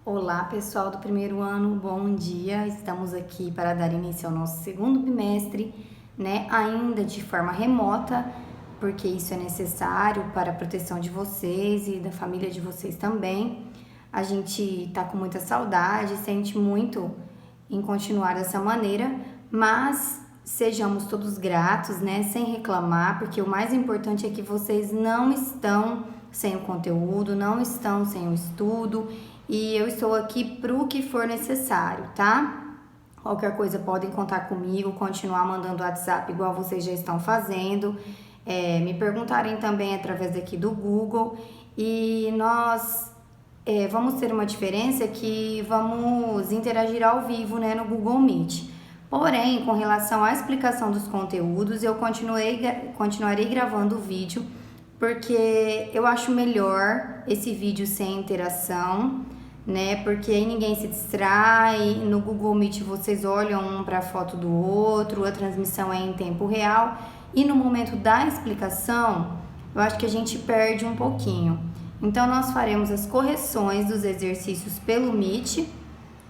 Olá, pessoal do primeiro ano, bom dia. Estamos aqui para dar início ao nosso segundo bimestre, ainda de forma remota, porque isso é necessário para a proteção de vocês e da família de vocês também. A gente tá com muita saudade, sente muito em continuar dessa maneira, mas sejamos todos gratos, sem reclamar, porque o mais importante é que vocês não estão sem o conteúdo, não estão sem o estudo, e eu estou aqui para o que for necessário, tá? Qualquer coisa podem contar comigo, continuar mandando WhatsApp igual vocês já estão fazendo, me perguntarem também através aqui do Google, e nós vamos ter uma diferença que vamos interagir ao vivo, no Google Meet. Porém, com relação à explicação dos conteúdos, eu continuarei gravando o vídeo, porque eu acho melhor esse vídeo sem interação, porque aí ninguém se distrai. No Google Meet vocês olham um para a foto do outro, a transmissão é em tempo real, e no momento da explicação, eu acho que a gente perde um pouquinho. Então, nós faremos as correções dos exercícios pelo Meet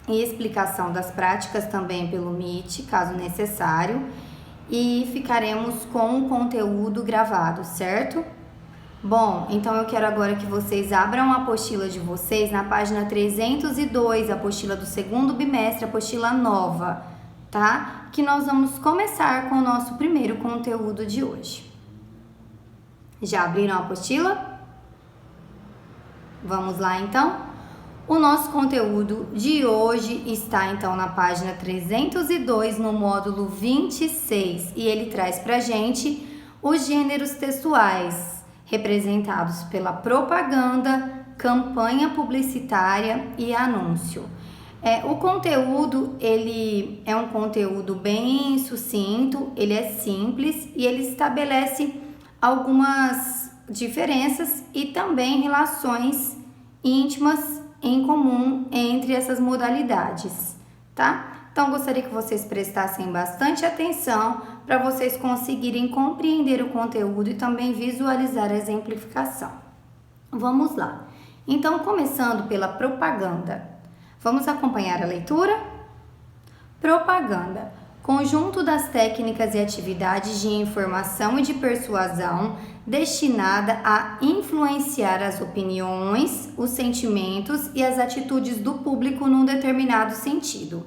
e explicação das práticas também pelo Meet, caso necessário, e ficaremos com o conteúdo gravado, certo? Bom, então eu quero agora que vocês abram a apostila de vocês na página 302, a apostila do segundo bimestre, a apostila nova, tá? Que nós vamos começar com o nosso primeiro conteúdo de hoje. Já abriram a apostila? Vamos lá então? O nosso conteúdo de hoje está então na página 302, no módulo 26, e ele traz pra gente os gêneros textuais, representados pela propaganda, campanha publicitária e anúncio. O conteúdo, ele é um conteúdo bem sucinto, ele é simples e ele estabelece algumas diferenças e também relações íntimas em comum entre essas modalidades, tá? Então, gostaria que vocês prestassem bastante atenção para vocês conseguirem compreender o conteúdo e também visualizar a exemplificação. Vamos lá. Então, começando pela propaganda. Vamos acompanhar a leitura? Propaganda. Conjunto das técnicas e atividades de informação e de persuasão destinada a influenciar as opiniões, os sentimentos e as atitudes do público num determinado sentido.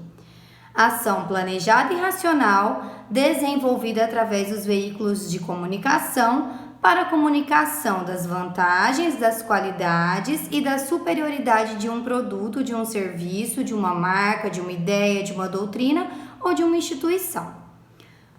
Ação planejada e racional desenvolvida através dos veículos de comunicação para a comunicação das vantagens, das qualidades e da superioridade de um produto, de um serviço, de uma marca, de uma ideia, de uma doutrina ou de uma instituição.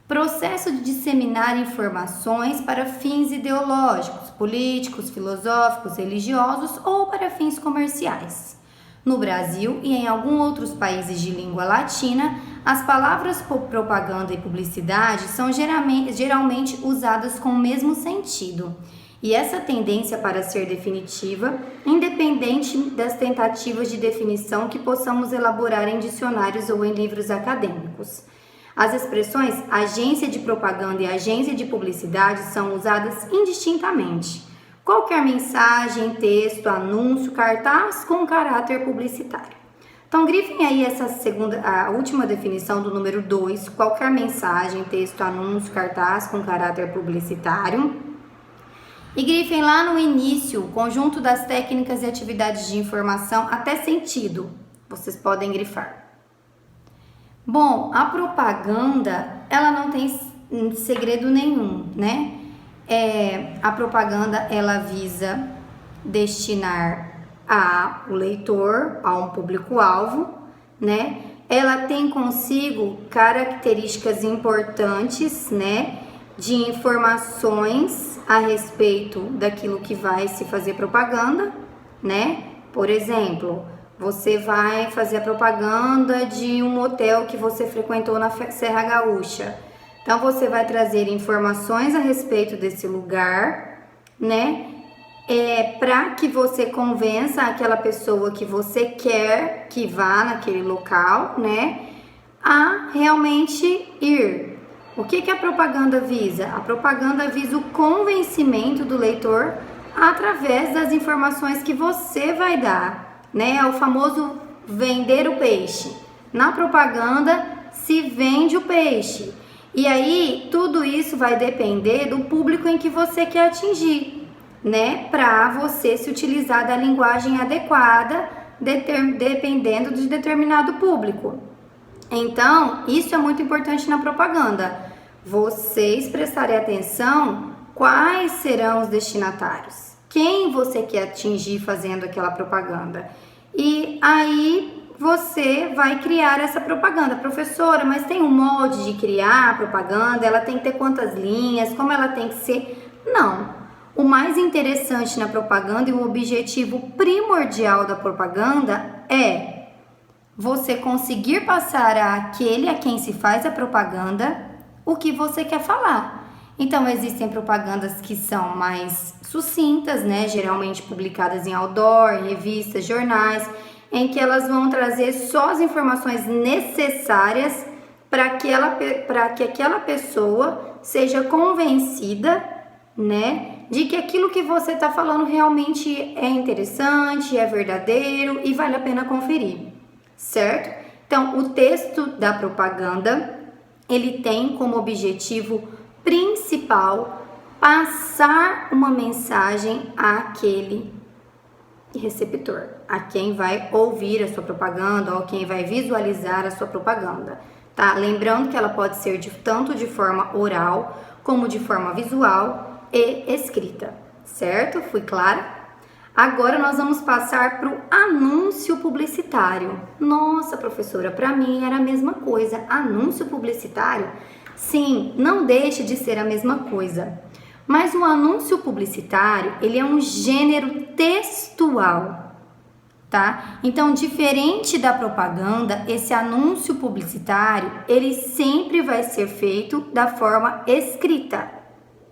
Processo de disseminar informações para fins ideológicos, políticos, filosóficos, religiosos ou para fins comerciais. No Brasil e em alguns outros países de língua latina, as palavras propaganda e publicidade são geralmente usadas com o mesmo sentido. E essa tendência para ser definitiva, independente das tentativas de definição que possamos elaborar em dicionários ou em livros acadêmicos. As expressões agência de propaganda e agência de publicidade são usadas indistintamente. Qualquer mensagem, texto, anúncio, cartaz com caráter publicitário. Então, grifem aí a última definição do número 2, qualquer mensagem, texto, anúncio, cartaz com caráter publicitário. E grifem lá no início, conjunto das técnicas e atividades de informação até sentido. Vocês podem grifar. Bom, a propaganda, ela não tem segredo nenhum, A propaganda, ela visa destinar o leitor, a um público-alvo, Ela tem consigo características importantes, de informações a respeito daquilo que vai se fazer propaganda, Por exemplo, você vai fazer a propaganda de um hotel que você frequentou na Serra Gaúcha. Então, você vai trazer informações a respeito desse lugar, para que você convença aquela pessoa que você quer que vá naquele local, a realmente ir. O que a propaganda visa? A propaganda visa o convencimento do leitor através das informações que você vai dar né? É o famoso vender o peixe. Na propaganda se vende o peixe. E aí, tudo isso vai depender do público em que você quer atingir, né? Para você se utilizar da linguagem adequada, dependendo de determinado público. Então, isso é muito importante na propaganda. Vocês prestarem atenção quais serão os destinatários, quem você quer atingir fazendo aquela propaganda. E aí você vai criar essa propaganda. Professora, mas tem um molde de criar a propaganda? Ela tem que ter quantas linhas? Como ela tem que ser? Não. O mais interessante na propaganda e o objetivo primordial da propaganda é você conseguir passar àquele a quem se faz a propaganda o que você quer falar. Então, existem propagandas que são mais sucintas, né? Geralmente publicadas em outdoor, em revistas, jornais, em que elas vão trazer só as informações necessárias para que aquela pessoa seja convencida, né, de que aquilo que você está falando realmente é interessante, é verdadeiro e vale a pena conferir, certo? Então, o texto da propaganda, ele tem como objetivo principal passar uma mensagem àquele receptor, a quem vai ouvir a sua propaganda ou quem vai visualizar a sua propaganda, tá? Lembrando que ela pode ser tanto de forma oral como de forma visual e escrita, certo? Fui clara? Agora nós vamos passar para o anúncio publicitário. Nossa, professora, para mim era a mesma coisa. Anúncio publicitário? Sim, não deixe de ser a mesma coisa. Mas o anúncio publicitário, ele é um gênero textual, tá? Então, diferente da propaganda, esse anúncio publicitário, ele sempre vai ser feito da forma escrita,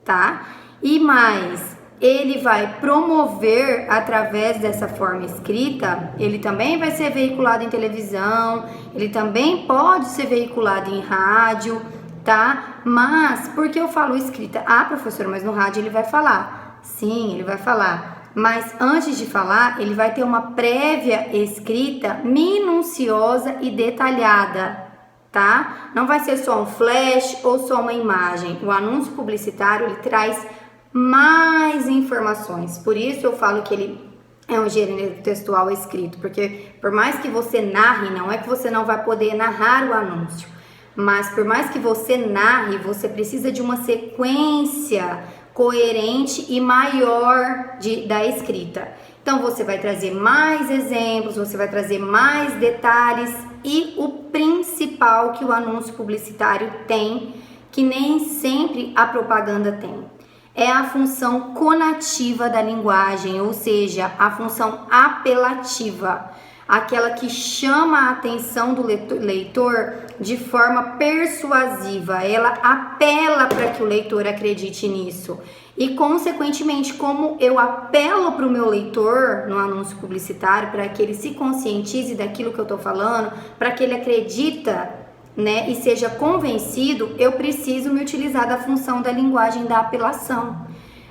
tá? E mais, ele vai promover através dessa forma escrita, ele também vai ser veiculado em televisão, ele também pode ser veiculado em rádio, tá? Mas, por que eu falo escrita? Ah, professora, mas no rádio ele vai falar. Sim, ele vai falar. Mas antes de falar, ele vai ter uma prévia escrita minuciosa e detalhada, tá? Não vai ser só um flash ou só uma imagem. O anúncio publicitário, ele traz mais informações. Por isso eu falo que ele é um gênero textual escrito, porque por mais que você narre, não é que você não vai poder narrar o anúncio, mas por mais que você narre, você precisa de uma sequência coerente e maior da escrita. Então você vai trazer mais exemplos, você vai trazer mais detalhes e o principal que o anúncio publicitário tem, que nem sempre a propaganda tem, é a função conativa da linguagem, ou seja, a função apelativa, aquela que chama a atenção do leitor de forma persuasiva, ela apela para que o leitor acredite nisso. E, consequentemente, como eu apelo para o meu leitor no anúncio publicitário, para que ele se conscientize daquilo que eu estou falando, para que ele acredita, né, e seja convencido, eu preciso me utilizar da função da linguagem da apelação.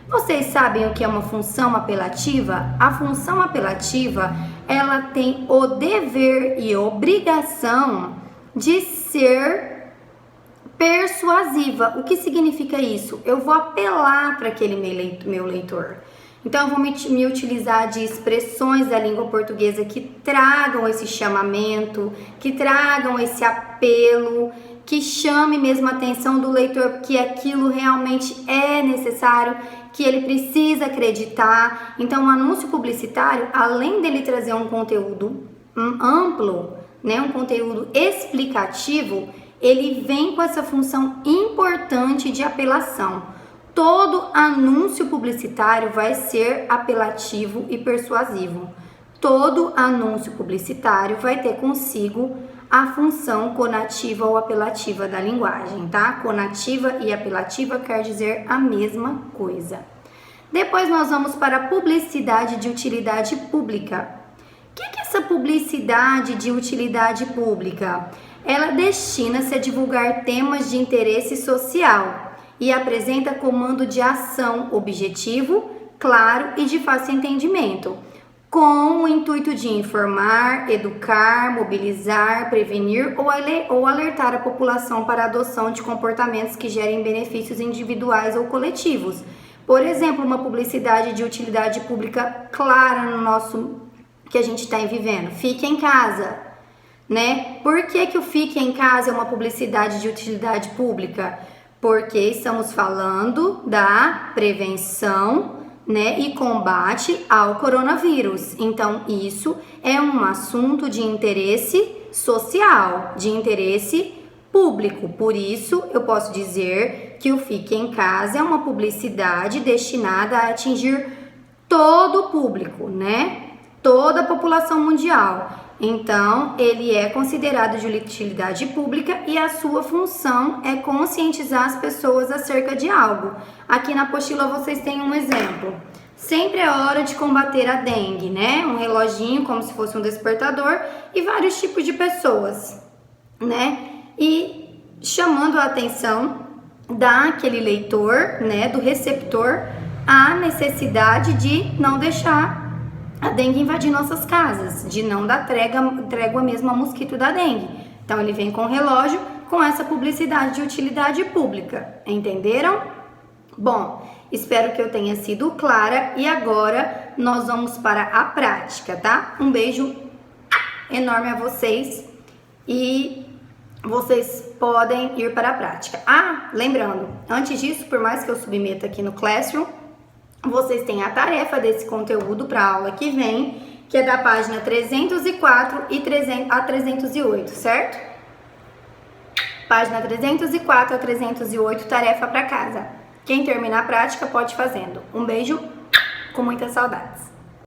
Vocês sabem o que é uma função apelativa? A função apelativa, ela tem o dever e obrigação de ser persuasiva. O que significa isso? Eu vou apelar para aquele meu leitor. Então, eu vou me utilizar de expressões da língua portuguesa que tragam esse chamamento, que tragam esse apelo, que chame mesmo a atenção do leitor, que aquilo realmente é necessário, que ele precisa acreditar. Então, o anúncio publicitário, além dele trazer um conteúdo amplo, né, um conteúdo explicativo, ele vem com essa função importante de apelação. Todo anúncio publicitário vai ser apelativo e persuasivo. Todo anúncio publicitário vai ter consigo a função conativa ou apelativa da linguagem, tá? Conativa e apelativa quer dizer a mesma coisa. Depois nós vamos para a publicidade de utilidade pública. O que é essa publicidade de utilidade pública? Ela destina-se a divulgar temas de interesse social e apresenta comando de ação objetivo, claro e de fácil entendimento. com o intuito de informar, educar, mobilizar, prevenir ou alertar a população para a adoção de comportamentos que gerem benefícios individuais ou coletivos. Por exemplo, uma publicidade de utilidade pública clara no nosso que a gente está vivendo. Fique em casa, né? Por que o Fique em Casa é uma publicidade de utilidade pública? Porque estamos falando da prevenção, né, e combate ao coronavírus. Então, isso é um assunto de interesse social, de interesse público. Por isso, eu posso dizer que o Fique em Casa é uma publicidade destinada a atingir todo o público, né? Toda a população mundial. Então, ele é considerado de utilidade pública e a sua função é conscientizar as pessoas acerca de algo. Aqui na apostila vocês têm um exemplo. Sempre é hora de combater a dengue, né? Um reloginho como se fosse um despertador e vários tipos de pessoas, né? E chamando a atenção daquele leitor, né, do receptor, a necessidade de não deixar a dengue invadir nossas casas, de não dar trégua mesmo ao mosquito da dengue. Então ele vem com o relógio com essa publicidade de utilidade pública, entenderam? Bom, espero que eu tenha sido clara e agora nós vamos para a prática, tá? Um beijo enorme a vocês e vocês podem ir para a prática. Ah, lembrando, antes disso, por mais que eu submeta aqui no Classroom, vocês têm a tarefa desse conteúdo para a aula que vem, que é da página 304 a 308, certo? Página 304 a 308, tarefa para casa. Quem terminar a prática pode ir fazendo. Um beijo com muitas saudades.